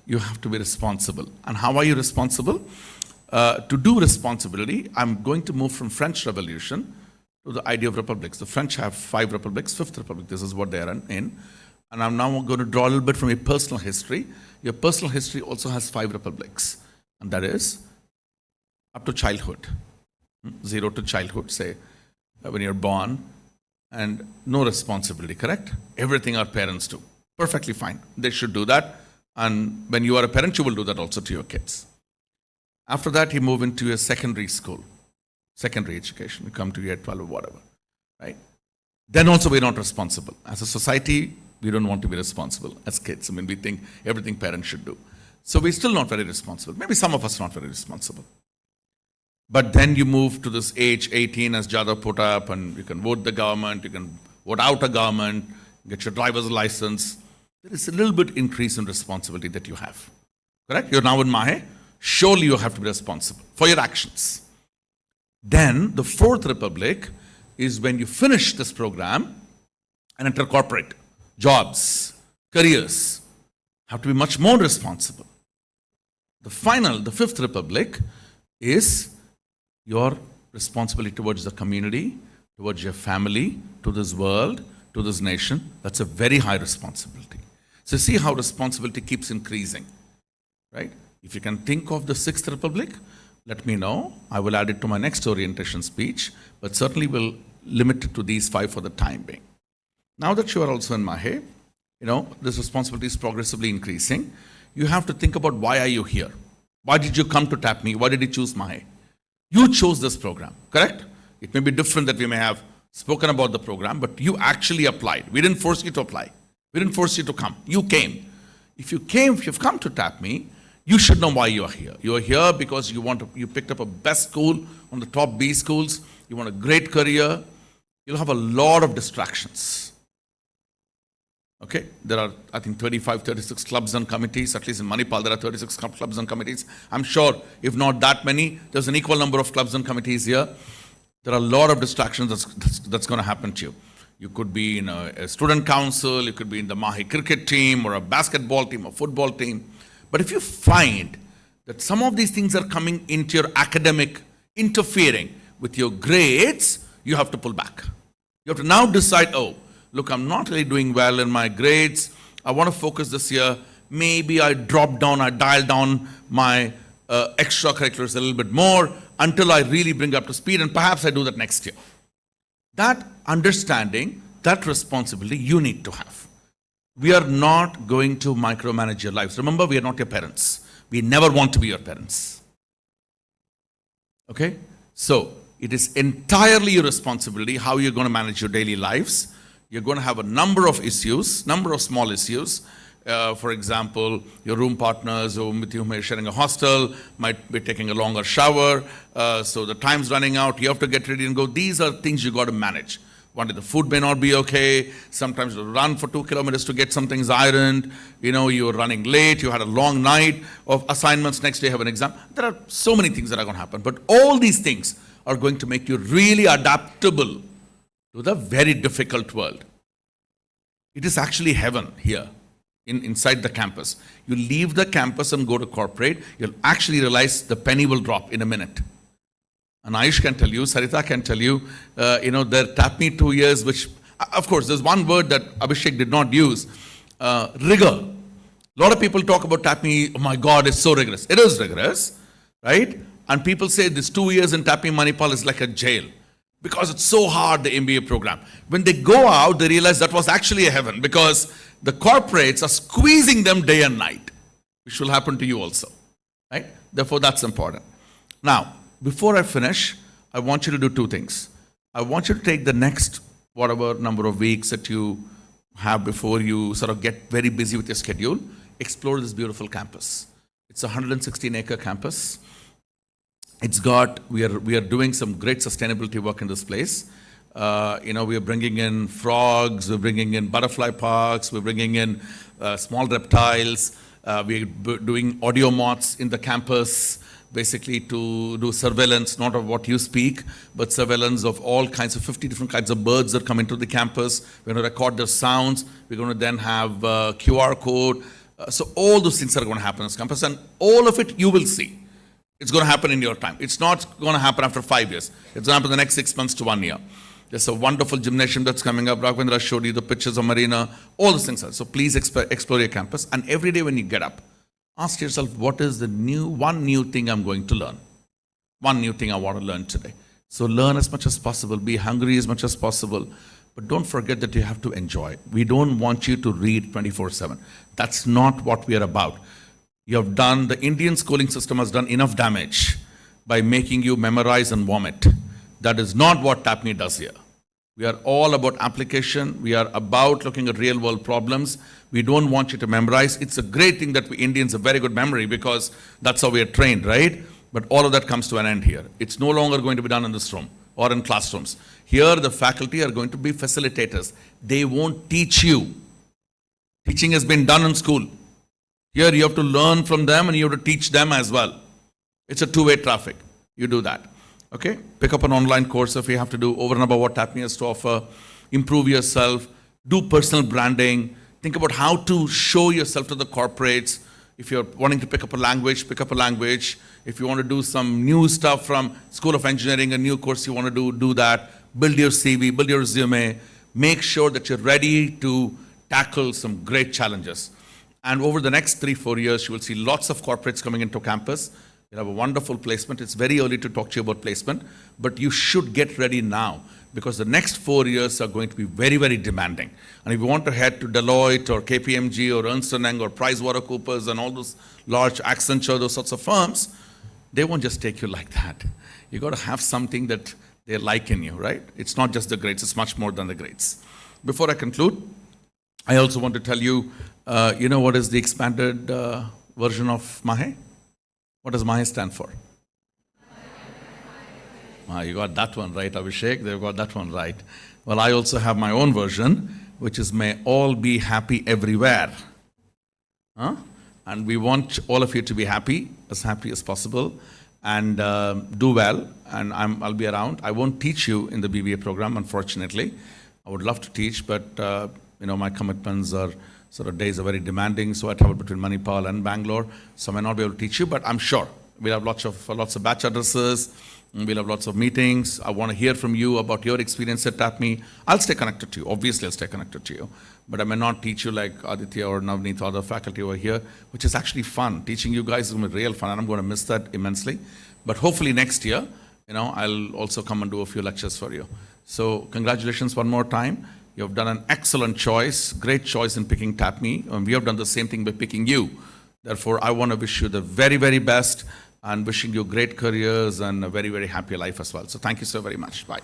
You have to be responsible. And how are you responsible? To do responsibility, I'm going to move from French Revolution to the idea of republics. The French have 5 republics, 5th republic, this is what they are in. And I'm now going to draw a little bit from your personal history. Your personal history also has 5 republics. And that is up to childhood. 0 to childhood, say, when you're born, and no responsibility, correct? Everything our parents do. Perfectly fine. They should do that. And when you are a parent, you will do that also to your kids. After that, you move into a secondary school, secondary education. You come to year 12 or whatever, right? Then also we're not responsible. As a society, we don't want to be responsible as kids. We think everything parents should do. So we're still not very responsible. Maybe some of us not very responsible. But then you move to this age, 18, as Jada put up, and you can vote the government, you can vote out a government, get your driver's license. There is a little bit increase in responsibility that you have. Correct? You're now in Mahe. Surely you have to be responsible for your actions. Then the 4th republic is when you finish this program and enter corporate jobs, careers. Have to be much more responsible. The 5th republic is your responsibility towards the community, towards your family, to this world, to this nation. That's a very high responsibility. So see how responsibility keeps increasing, right? If you can think of the 6th republic, let me know. I will add it to my next orientation speech, but certainly will limit it to these 5 for the time being. Now that you are also in Mahe, this responsibility is progressively increasing. You have to think about, why are you here? Why did you come to TAPMI? Why did you choose Mahe? You chose this program, correct? It may be different that we may have spoken about the program, but you actually applied. We didn't force you to apply. We didn't force you to come. You came. If you've come to TAPMI, you should know why you are here. You are here because you picked up a best school, one of the top B schools. You want a great career. You'll have a lot of distractions. Okay, there are, I think, 35, 36 clubs and committees. At least in Manipal, there are 36 clubs and committees. I'm sure, if not that many, there's an equal number of clubs and committees here. There are a lot of distractions that's going to happen to you. You could be in a student council, you could be in the Mahe cricket team, or a basketball team, or football team. But if you find that some of these things are coming into your academic, interfering with your grades, you have to pull back. You have to now decide, look, I'm not really doing well in my grades. I want to focus this year. Maybe I dial down my extracurriculars a little bit more until I really bring up to speed, and perhaps I do that next year. That understanding, that responsibility you need to have. We are not going to micromanage your lives. Remember, we are not your parents. We never want to be your parents. Okay? So, it is entirely your responsibility how you're going to manage your daily lives. You're going to have a number of issues, number of small issues. For example, your room partners with whom you're sharing a hostel might be taking a longer shower, so the time's running out, you have to get ready and go. These are things you got to manage. One day the food may not be okay, sometimes you run for 2 kilometers to get some things ironed, you're running late, you had a long night of assignments, next day you have an exam. There are so many things that are going to happen, but all these things are going to make you really adaptable to the very difficult world. It is actually heaven here. Inside the campus. You leave the campus and go to corporate, you'll actually realize the penny will drop in a minute. And Ayush can tell you, Sarita can tell you, their TAPMI 2 years, which, of course, there's one word that Abhishek did not use, rigor. A lot of people talk about TAPMI, oh my God, it's so rigorous. It is rigorous, right? And people say this 2 years in TAPMI Manipal is like a jail because it's so hard, the MBA program. When they go out, they realize that was actually a heaven because the corporates are squeezing them day and night, which will happen to you also, right? Therefore, that's important. Now, before I finish, I want you to do 2 things. I want you to take the next whatever number of weeks that you have before you sort of get very busy with your schedule, explore this beautiful campus. It's a 116-acre campus. It's got, we are doing some great sustainability work in this place. We are bringing in frogs, we're bringing in butterfly parks, we're bringing in small reptiles. We're doing audio mods in the campus, basically to do surveillance, not of what you speak, but surveillance of all kinds of 50 different kinds of birds that come into the campus. We're going to record their sounds. We're going to then have QR code. So all those things are going to happen on this campus, and all of it you will see. It's going to happen in your time. It's not going to happen after 5 years. It's going to happen in the next 6 months to 1 year. There's a wonderful gymnasium that's coming up. Raghavendra showed you the pictures of Marina. All those things are. So please explore your campus. And every day when you get up, ask yourself, what is the one new thing I'm going to learn? One new thing I want to learn today. So learn as much as possible. Be hungry as much as possible. But don't forget that you have to enjoy. We don't want you to read 24/7. That's not what we are about. The Indian schooling system has done enough damage by making you memorize and vomit. That is not what TAPMI does here. We are all about application. We are about looking at real world problems. We don't want you to memorize. It's a great thing that we Indians have very good memory because that's how we are trained, right? But all of that comes to an end here. It's no longer going to be done in this room or in classrooms. Here, the faculty are going to be facilitators. They won't teach you. Teaching has been done in school. Here, you have to learn from them and you have to teach them as well. It's a two-way traffic. You do that. Okay? Pick up an online course if you have to do over and above what TAPMI has to offer. Improve yourself. Do personal branding. Think about how to show yourself to the corporates. If you're wanting to pick up a language, pick up a language. If you want to do some new stuff from School of Engineering, a new course you want to do that. Build your CV, build your resume. Make sure that you're ready to tackle some great challenges. And over the next 3-4 years, you will see lots of corporates coming into campus. You'll have a wonderful placement. It's very early to talk to you about placement, but you should get ready now because the next 4 years are going to be very, very demanding. And if you want to head to Deloitte or KPMG or Ernst & Young or PricewaterhouseCoopers and all those large Accenture, those sorts of firms, they won't just take you like that. You got to have something that they like in you, right? It's not just the grades, it's much more than the grades. Before I conclude, I also want to tell you, what is the expanded version of MAHE? What does MAHE stand for? You got that one right, Abhishek. They've got that one right. Well, I also have my own version, which is may all be happy everywhere. And we want all of you to be happy as possible, and do well. And I'll be around. I won't teach you in the BBA program, unfortunately. I would love to teach, but my commitments are days are very demanding. So I travel between Manipal and Bangalore, so I may not be able to teach you, but I'm sure we'll have lots of batch addresses. We'll have lots of meetings. I want to hear from you about your experience at TAPMI. I'll stay connected to you. Obviously, I'll stay connected to you. But I may not teach you like Aditya or Navneet or other faculty over here, which is actually fun. Teaching you guys is going to be real fun, and I'm going to miss that immensely. But hopefully next year, I'll also come and do a few lectures for you. So congratulations one more time. You have done an excellent choice, great choice in picking TAPMI. And we have done the same thing by picking you. Therefore, I want to wish you the very, very best, and wishing you great careers and a very, very happy life as well. So thank you so very much. Bye.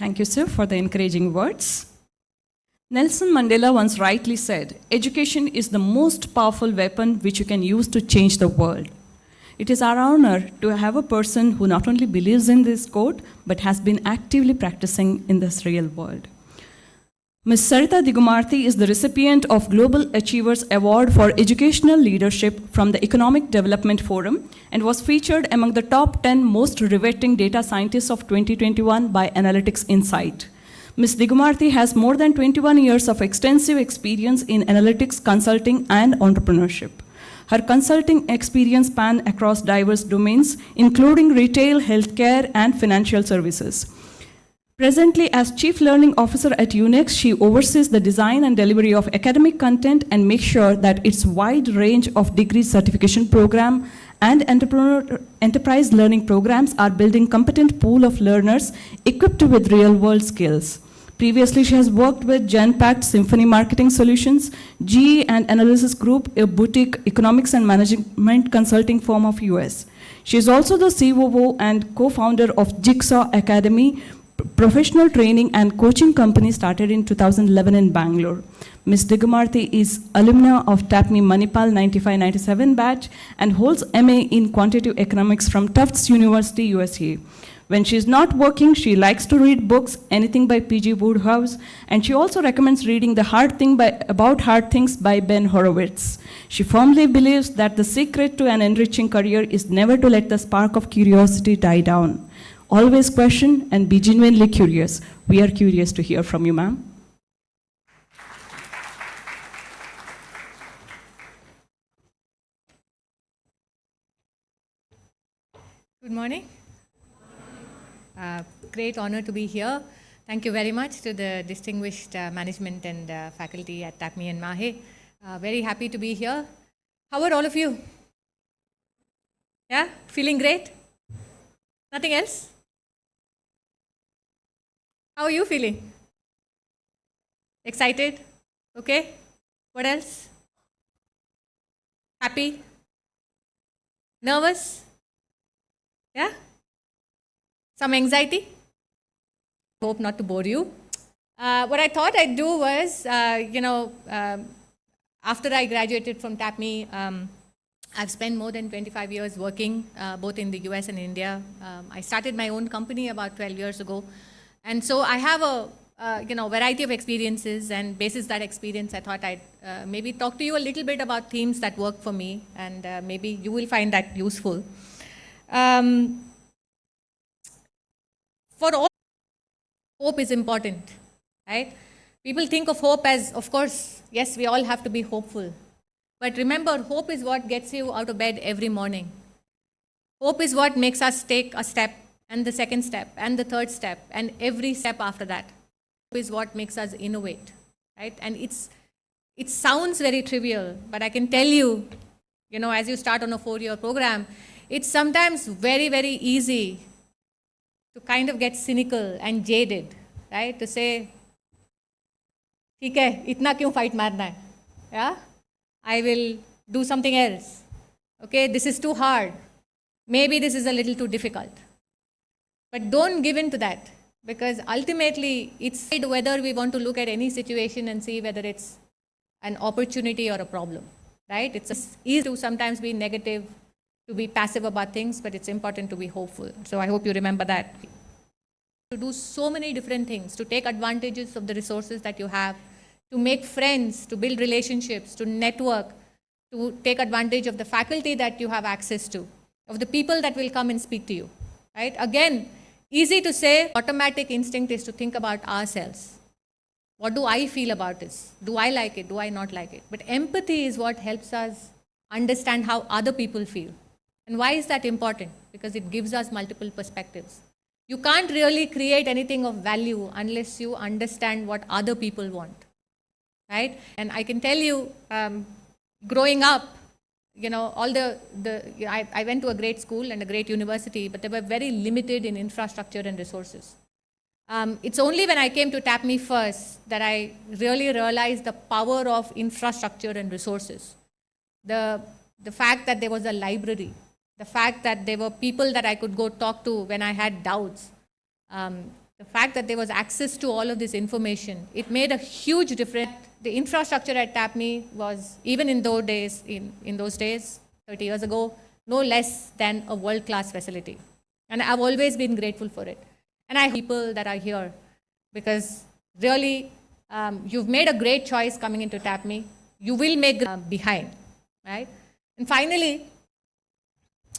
Thank you, sir, for the encouraging words. Nelson Mandela once rightly said, education is the most powerful weapon which you can use to change the world. It is our honor to have a person who not only believes in this quote, but has been actively practicing in this real world. Ms. Sarita Digumarti is the recipient of Global Achievers Award for Educational Leadership from the Economic Development Forum and was featured among the top 10 most riveting data scientists of 2021 by Analytics Insight. Ms. Digumarti has more than 21 years of extensive experience in analytics, consulting, and entrepreneurship. Her consulting experience spans across diverse domains, including retail, healthcare, and financial services. Presently, as Chief Learning Officer at UNEX, she oversees the design and delivery of academic content and makes sure that its wide range of degree certification program and enterprise learning programs are building competent pool of learners equipped with real-world skills. Previously, she has worked with Genpact Symphony Marketing Solutions, GE and Analysis Group, a boutique economics and management consulting firm of US. She is also the COO and co-founder of Jigsaw Academy, professional training and coaching company started in 2011 in Bangalore. Ms. Digumarti is alumna of TAPMI Manipal 95-97 batch and holds MA in quantitative economics from Tufts University, USA. When she is not working, she likes to read books, anything by P.G. Wodehouse, and she also recommends reading About Hard Things by Ben Horowitz. She firmly believes that the secret to an enriching career is never to let the spark of curiosity die down. Always question and be genuinely curious. We are curious to hear from you, ma'am. Good morning. Great honor to be here. Thank you very much to the distinguished management and faculty at TAPMI and MAHE. Very happy to be here. How are all of you? Yeah? Feeling great? Nothing else? How are you feeling? Excited? Okay? What else? Happy? Nervous? Yeah? Some anxiety? Hope not to bore you. What I thought I'd do was, after I graduated from TAPMI, I've spent more than 25 years working both in the US and India. I started my own company about 12 years ago. And so I have a variety of experiences, and basis that experience, I thought I'd maybe talk to you a little bit about themes that work for me, and maybe you will find that useful. For all, hope is important, right? People think of hope as, of course, yes, we all have to be hopeful. But remember, hope is what gets you out of bed every morning. Hope is what makes us take a step, and the second step, and the third step, and every step after that. Hope is what makes us innovate, right? And it sounds very trivial, but I can tell you, as you start on a 4-year program, it's sometimes very, very easy to kind of get cynical and jaded, right? To say, ठीक है, इतना क्यों fight मारना है? Yeah? I will do something else. Okay, this is too hard. Maybe this is a little too difficult. But don't give in to that, because ultimately it's whether we want to look at any situation and see whether it's an opportunity or a problem, right? It's easy to sometimes be negative, to be passive about things, but it's important to be hopeful. So I hope you remember that. To do so many different things, to take advantages of the resources that you have, to make friends, to build relationships, to network, to take advantage of the faculty that you have access to, of the people that will come and speak to you, right? Again, easy to say, automatic instinct is to think about ourselves. What do I feel about this? Do I like it? Do I not like it? But empathy is what helps us understand how other people feel. And why is that important? Because it gives us multiple perspectives. You can't really create anything of value unless you understand what other people want, right? And I can tell you, growing up, I went to a great school and a great university, but they were very limited in infrastructure and resources. It's only when I came to TAPMI first that I really realized the power of infrastructure and resources. The fact that there was a library, the fact that there were people that I could go talk to when I had doubts, the The fact that there was access to all of this information, it made a huge difference. The infrastructure at TAPMI was, even in those days, 30 years ago, no less than a world-class facility. And I've always been grateful for it. And I people that are here, because really, you've made a great choice coming into TAPMI. You will make behind, right? And finally,